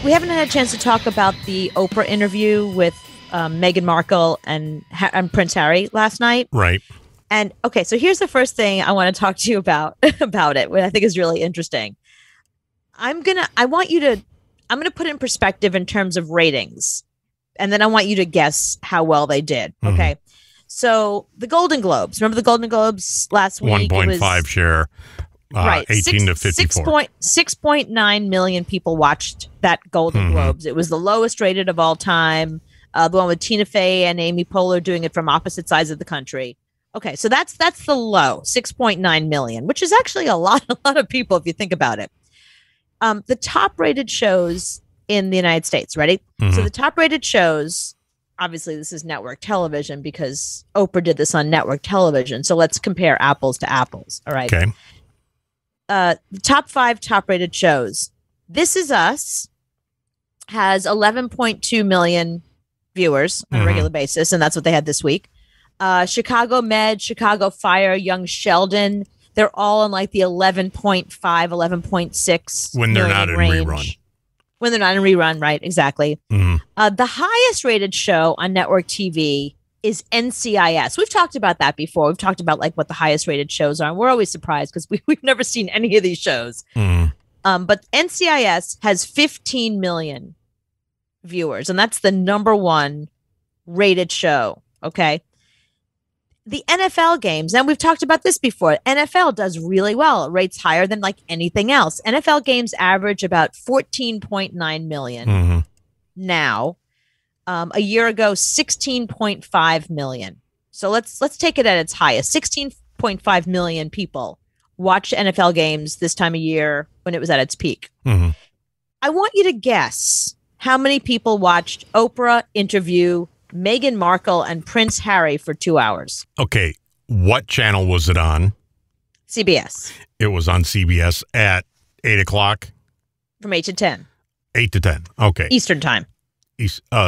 we haven't had a chance to talk about the Oprah interview with Meghan Markle and Prince Harry last night. Right. And okay, so here's the first thing I want to talk to you about it, what I think is really interesting. I'm gonna put it in perspective in terms of ratings, and then I want you to guess how well they did. Okay. So the Golden Globes, remember the Golden Globes last week? 1.5 share. Right. 18 to 54. 6.9 million people watched that Golden Globes. It was the lowest rated of all time. The one with Tina Fey and Amy Poehler doing it from opposite sides of the country. Okay, so that's the low, 6.9 million, which is actually a lot of people if you think about it. The top rated shows in the United States, ready? So the top rated shows, obviously this is network television because Oprah did this on network television. So let's compare apples to apples. All right. Okay. The top 5 top rated shows. This Is Us has 11.2 million viewers on a regular basis, and that's what they had this week. Chicago Med, Chicago Fire, Young Sheldon, they're all in like the 11.5, 11.6 when they're not in range. rerun. When they're not in rerun, right, exactly. The highest rated show on network TV is NCIS. We've talked about that before. We've talked about like what the highest rated shows are, and we're always surprised because we've never seen any of these shows. But NCIS has 15 million viewers, and that's the number 1 rated show, okay? The NFL games, and we've talked about this before, NFL does really well. It rates higher than like anything else. NFL games average about 14.9 million now. A year ago, 16.5 million. So let's take it at its highest. 16.5 million people watch NFL games this time of year when it was at its peak. I want you to guess how many people watched Oprah interview Meghan Markle and Prince Harry for 2 hours. Okay. What channel was it on? CBS. It was on CBS at 8 o'clock? From 8 to 10. 8 to 10. Okay. Eastern time.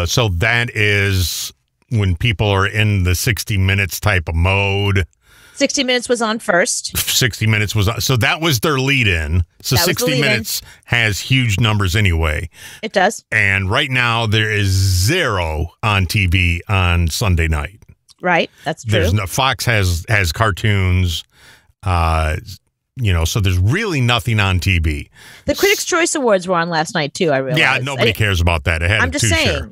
So that is when people are in the 60 Minutes type of mode. 60 Minutes was on first. 60 Minutes was on. So that was their lead-in. So 60 Minutes has huge numbers anyway. It does. And right now there is 0 on TV on Sunday night. Right. That's true. Fox has cartoons, so there's really nothing on TV. The Critics' Choice Awards were on last night too, I realized. Yeah, nobody cares about that. It had I'm just saying.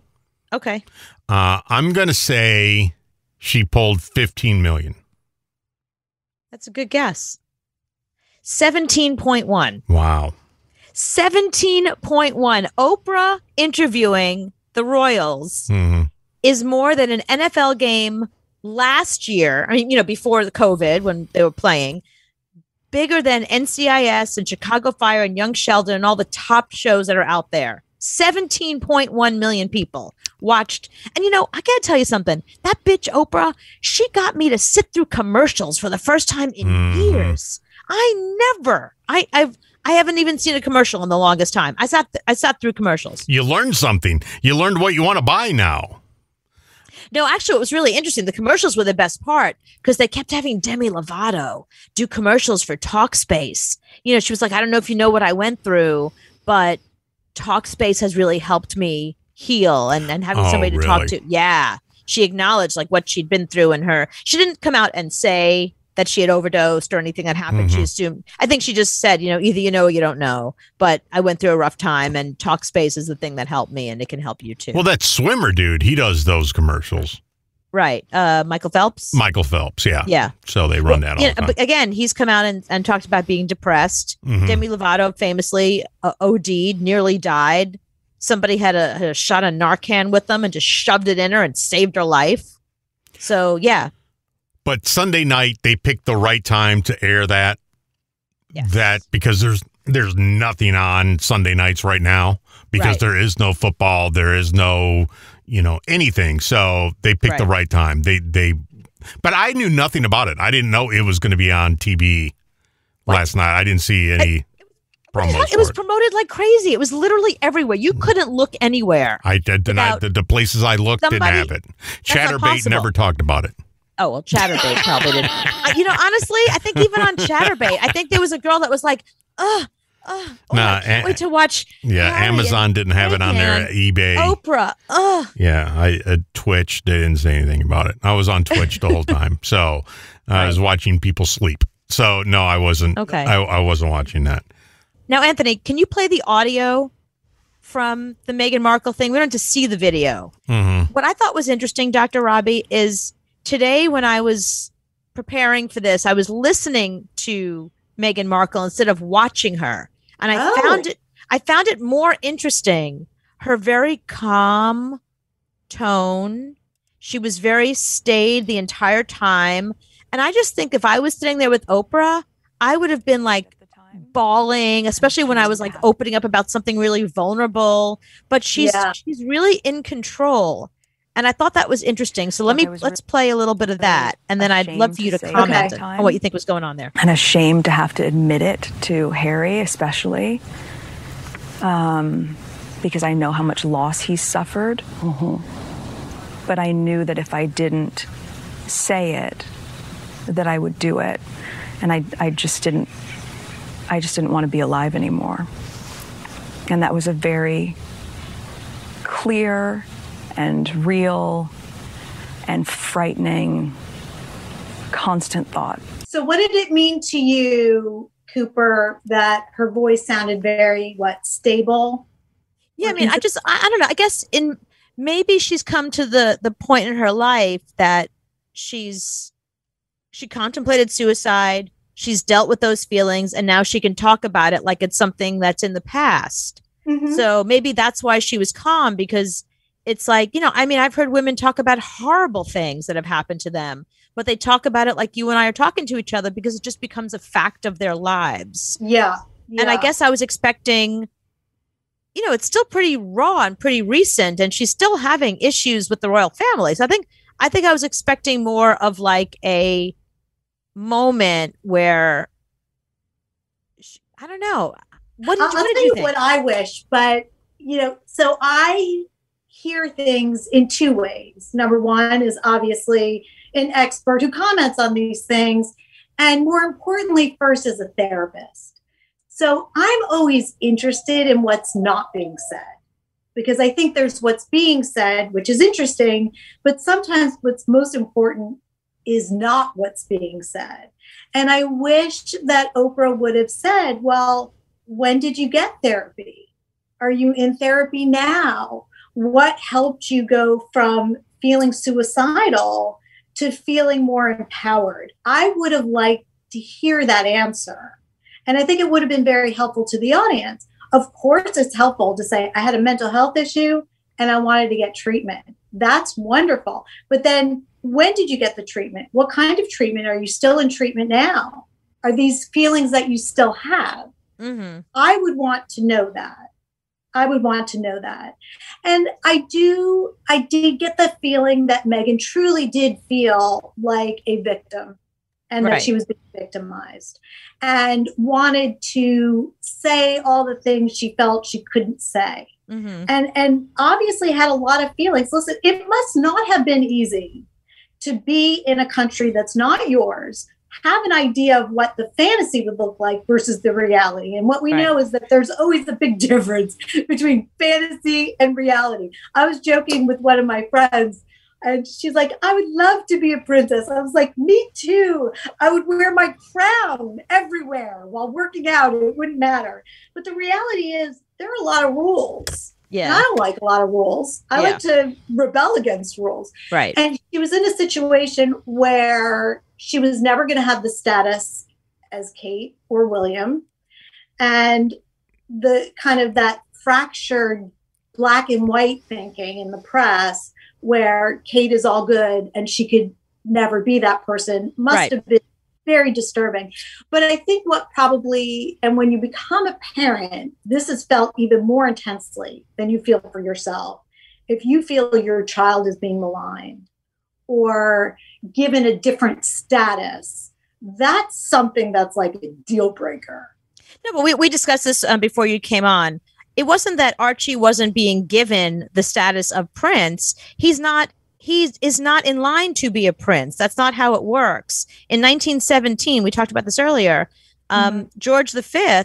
Okay. I'm going to say she pulled 15 million. That's a good guess. 17.1. Wow. 17.1. Oprah interviewing the Royals is more than an NFL game last year. I mean, before the COVID when they were playing. Bigger than NCIS and Chicago Fire and Young Sheldon and all the top shows that are out there. 17.1 million people watched. And I got to tell you something. That bitch Oprah, she got me to sit through commercials for the first time in years. I haven't even seen a commercial in the longest time. I sat through commercials. You learned something. You learned what you want to buy now. No, actually, it was really interesting. The commercials were the best part because they kept having Demi Lovato do commercials for Talkspace. She was like, I don't know if you know what I went through, but Talkspace has really helped me heal and having somebody to talk to. Yeah. She acknowledged like what she'd been through she didn't come out and say that she had overdosed or anything that happened. She assumed, I think she just said, either you know or you don't know, but I went through a rough time and Talkspace is the thing that helped me and it can help you too. Well, that swimmer dude, he does those commercials. Right. Michael Phelps. Yeah. Yeah. So they run that all the time. But again, he's come out and talked about being depressed. Demi Lovato famously OD'd, nearly died. Somebody had a shot of Narcan with them and just shoved it in her and saved her life. So, yeah. But Sunday night, they picked the right time to air that. Yes. That because there's nothing on Sunday nights right now because there is no football, there is no anything. So they picked the right time. But I knew nothing about it. I didn't know it was going to be on TV last night. I didn't see any promos. It was promoted like crazy. It was literally everywhere. You couldn't look anywhere. I did. The places I looked didn't have it. Chatterbait never talked about it. Oh, well, Chatterbait probably didn't. Honestly, I think even on Chatterbait, I think there was a girl that was like, I can't wait to watch. Yeah, Harry Amazon didn't have it on their eBay. Oprah. Yeah, Twitch, they didn't say anything about it. I was on Twitch the whole time, so I was watching people sleep. So no, I wasn't. Okay, I wasn't watching that. Now, Anthony, can you play the audio from the Meghan Markle thing? We don't have to see the video. Mm-hmm. What I thought was interesting, Dr. Robi, is today when I was preparing for this, I was listening to Meghan Markle instead of watching her. And I found it more interesting. Her very calm tone. She was very staid the entire time. And I just think if I was sitting there with Oprah, I would have been like bawling, especially when I was like opening up about something really vulnerable. But she's really in control. And I thought that was interesting. So let's play a little bit of that. And then I'd love for you to comment on what you think was going on there. And ashamed to have to admit it to Harry, especially. Because I know how much loss he's suffered. Mm-hmm. But I knew that if I didn't say it, that I would do it. And I just didn't want to be alive anymore. And that was a very clear and real and frightening, constant thought. So what did it mean to you, Cooper, that her voice sounded very, stable? Yeah, I mean, I don't know. I guess maybe she's come to the point in her life that she contemplated suicide. She's dealt with those feelings, and now she can talk about it like it's something that's in the past. Mm-hmm. So maybe that's why she was calm, because it's like, I mean, I've heard women talk about horrible things that have happened to them, but they talk about it like you and I are talking to each other because it just becomes a fact of their lives. Yeah. And I guess I was expecting, it's still pretty raw and pretty recent, and she's still having issues with the royal family. So I think I was expecting more of like a moment where, I don't know. What did you think? What I wish, but so I hear things in two ways. Number one is obviously an expert who comments on these things, and more importantly, first as a therapist. So I'm always interested in what's not being said, because I think there's what's being said, which is interesting, but sometimes what's most important is not what's being said. And I wish that Oprah would have said, well, when did you get therapy? Are you in therapy now? What helped you go from feeling suicidal to feeling more empowered? I would have liked to hear that answer. And I think it would have been very helpful to the audience. Of course, it's helpful to say, I had a mental health issue and I wanted to get treatment. That's wonderful. But then when did you get the treatment? What kind of treatment? Are you still in treatment now? Are these feelings that you still have? Mm-hmm. I would want to know that. And I did get the feeling that Meghan truly did feel like a victim, and that she was being victimized, and wanted to say all the things she felt she couldn't say. Mm-hmm. And obviously had a lot of feelings. Listen, it must not have been easy to be in a country that's not yours, have an idea of what the fantasy would look like versus the reality. And what we know is that there's always a big difference between fantasy and reality. I was joking with one of my friends, and she's like, I would love to be a princess. I was like, me too. I would wear my crown everywhere while working out. It wouldn't matter. But the reality is there are a lot of rules. Yeah. And I don't like a lot of rules. I like to rebel against rules. Right. And she was in a situation where she was never going to have the status as Kate or William. And the kind of that fractured black and white thinking in the press where Kate is all good and she could never be that person must have been very disturbing. But I think what probably, and when you become a parent, this is felt even more intensely than you feel for yourself. If you feel your child is being maligned or given a different status, that's something that's like a deal breaker. No, but we discussed this before you came on. It wasn't that Archie wasn't being given the status of prince. He is not in line to be a prince. That's not how it works. In 1917, we talked about this earlier, George V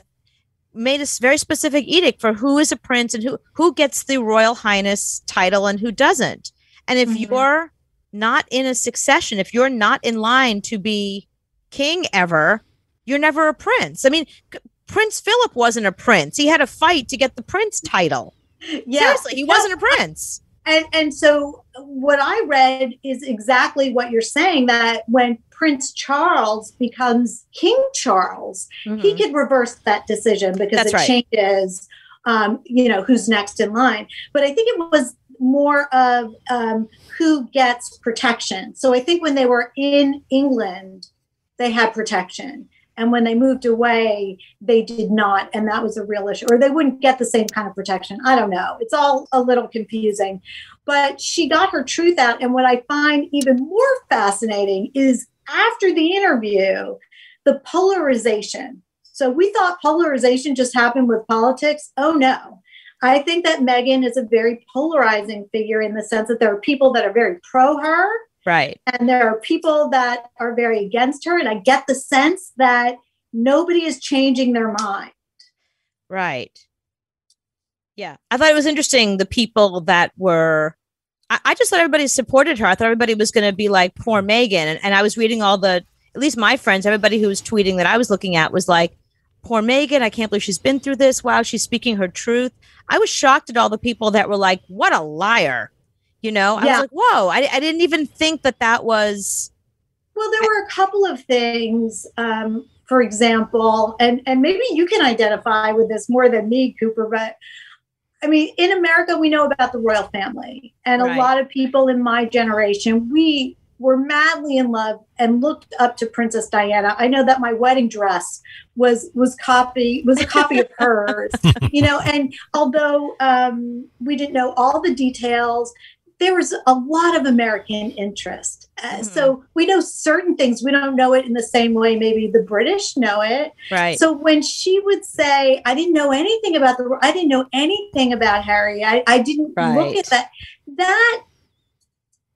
made a very specific edict for who is a prince and who gets the Royal Highness title and who doesn't. And if you're not in a succession, if you're not in line to be king ever, you're never a prince. I mean, Prince Philip wasn't a prince. He had a fight to get the prince title. Yeah. Seriously, he wasn't a prince. And so what I read is exactly what you're saying, that when Prince Charles becomes King Charles, he could reverse that decision because changes, who's next in line. But I think it was more of who gets protection. So I think when they were in England, they had protection. And when they moved away, they did not. And that was a real issue. Or they wouldn't get the same kind of protection. I don't know. It's all a little confusing. But she got her truth out. And what I find even more fascinating is after the interview, the polarization. So we thought polarization just happened with politics. Oh, no. I think that Meghan is a very polarizing figure in the sense that there are people that are very pro her. Right. And there are people that are very against her. And I get the sense that nobody is changing their mind. Right. Yeah. I thought it was interesting. The people that were, I just thought everybody supported her. I thought everybody was going to be like poor Meghan. And I was reading at least my friends, everybody who was tweeting that I was looking at was like, poor Meghan. I can't believe she's been through this. Wow. She's speaking her truth. I was shocked at all the people that were like, what a liar. I was like, whoa, I didn't even think that was. Well, there were a couple of things, for example, and maybe you can identify with this more than me, Cooper, but I mean, in America, we know about the royal family. And a lot of people in my generation, we were madly in love and looked up to Princess Diana. I know that my wedding dress was a copy of hers, and although we didn't know all the details, there was a lot of American interest. So we know certain things. We don't know it in the same way maybe the British know it. Right. So when she would say, I didn't know anything about Harry. I didn't look at that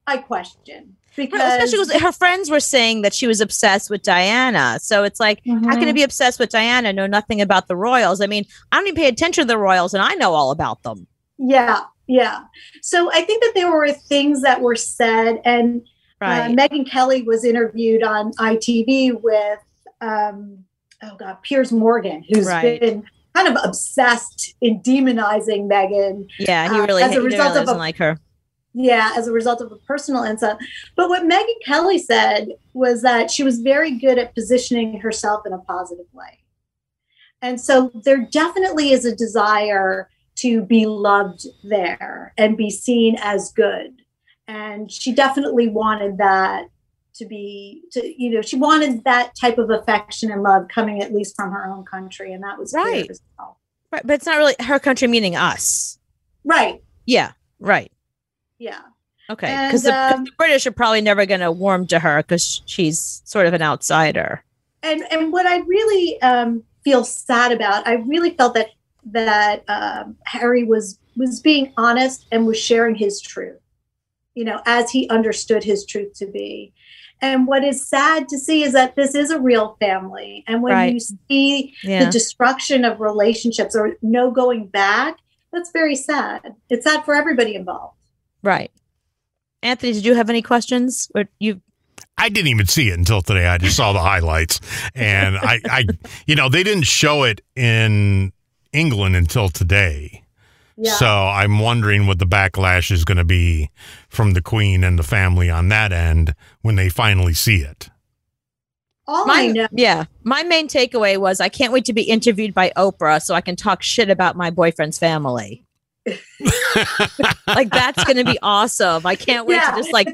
I question. Because especially because her friends were saying that she was obsessed with Diana. So it's like, how can you be obsessed with Diana, know nothing about the royals? I mean, I don't even pay attention to the royals and I know all about them. Yeah. Yeah. So I think that there were things that were said, and Megyn Kelly was interviewed on ITV with, Piers Morgan, who's been kind of obsessed in demonizing Megyn. Yeah, he really doesn't like her. Yeah, as a result of a personal insult. But what Megyn Kelly said was that she was very good at positioning herself in a positive way. And so there definitely is a desire to be loved there and be seen as good. And she definitely wanted that she wanted that type of affection and love coming at least from her own country. And that was clear as well. Right. But it's not really her country, meaning us. Right. Yeah. Right. Yeah. Okay. Because the British are probably never going to warm to her because she's sort of an outsider. And what I really feel sad about, I really felt that Harry was being honest and was sharing his truth, as he understood his truth to be. And what is sad to see is that this is a real family. And when you see the destruction of relationships or no going back, that's very sad. It's sad for everybody involved. Right. Anthony, did you have any questions? Or I didn't even see it until today. I just saw the highlights. And I they didn't show it in England until today. Yeah. So I'm wondering what the backlash is going to be from the Queen and the family on that end when they finally see it. My main takeaway was I can't wait to be interviewed by Oprah so I can talk shit about my boyfriend's family. Like, that's going to be awesome. I can't wait to just like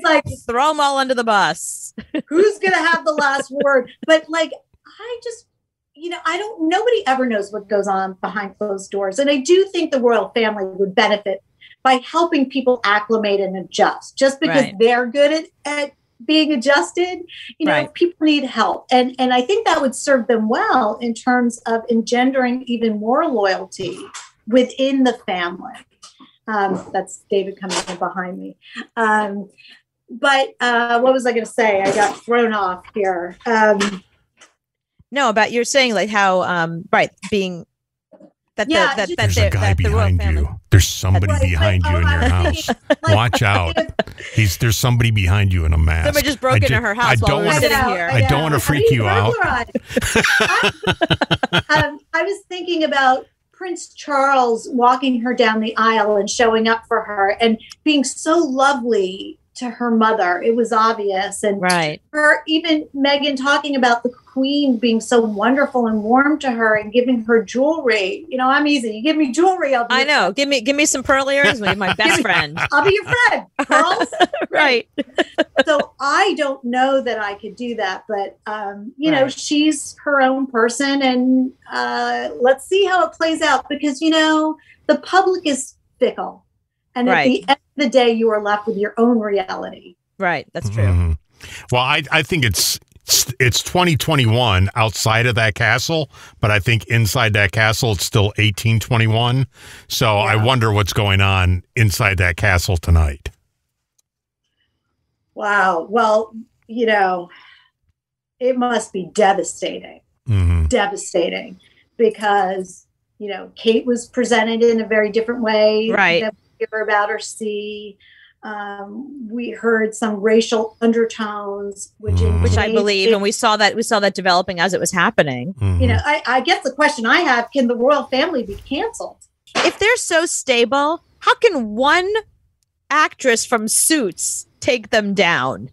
throw them all under the bus. Who's going to have the last word? But nobody ever knows what goes on behind closed doors. And I do think the royal family would benefit by helping people acclimate and adjust. Just because they're good at being adjusted, people need help. And I think that would serve them well in terms of engendering even more loyalty within the family. That's David coming in behind me. But what was I going to say? I got thrown off here. No, about you're saying like how, being There's a guy behind you. There's somebody behind you in your house. Watch out. There's somebody behind you in a mask. Somebody just broke into her house while we were sitting here. I don't want to freak you out. I was thinking about Prince Charles walking her down the aisle and showing up for her and being so lovely to her mother. It was obvious. And even Meghan talking about the Queen being so wonderful and warm to her and giving her jewelry. You know, I'm easy. You give me jewelry, I'll be I know. Give me some pearl earrings. You're my best friend. I'll be your friend. Pearls. Right. So I don't know that I could do that, but you know, she's her own person, and let's see how it plays out, because you know the public is fickle, and at the end of the day, you are left with your own reality. Right. That's true. Well, I think it's 2021 outside of that castle, but I think inside that castle, it's still 1821. So I wonder what's going on inside that castle tonight. Wow. Well, you know, it must be devastating. Devastating, because, you know, Kate was presented in a very different way than we hear about or see. We heard some racial undertones, which I believe, and we saw that developing as it was happening. You know, I guess the question I have: can the royal family be canceled? If they're so stable, how can one actress from Suits take them down?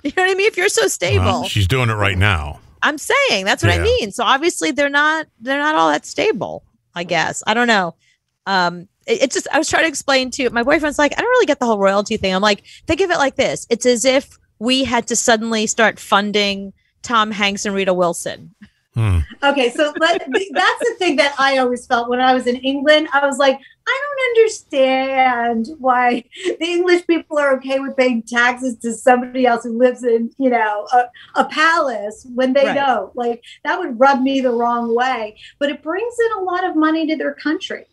You know what I mean? If you're so stable, well, she's doing it right now. I'm saying that's what I mean. So obviously they're not all that stable. I guess I don't know. It's just, I was trying to explain to my boyfriend's like, I don't really get the whole royalty thing. I'm like, think of it like this. It's as if we had to suddenly start funding Tom Hanks and Rita Wilson. Okay, so that's the thing that I always felt when I was in England. I was like, I don't understand why the English people are okay with paying taxes to somebody else who lives in, you know, a palace when they don't. Like, that would rub me the wrong way. But it brings in a lot of money to their country.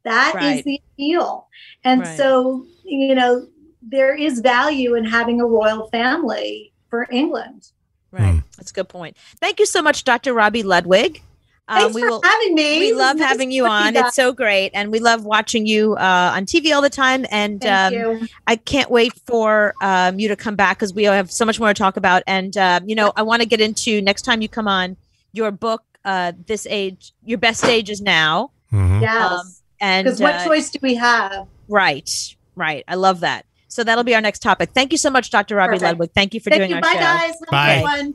That is the appeal. And so, you know, there is value in having a royal family for England. Right. That's a good point. Thank you so much, Dr. Robi Ludwig. Thanks for having me. We love having you on. It's so great. And we love watching you on TV all the time. And I can't wait for you to come back, because we have so much more to talk about. And, you know, I want to get into, next time you come on, your book, This Age, Your Best Age Is Now. Yes. Because what choice do we have? Right. I love that. So that'll be our next topic. Thank you so much, Dr. Robi Ludwig. Thank you for doing our show. Bye, guys. Have a good one.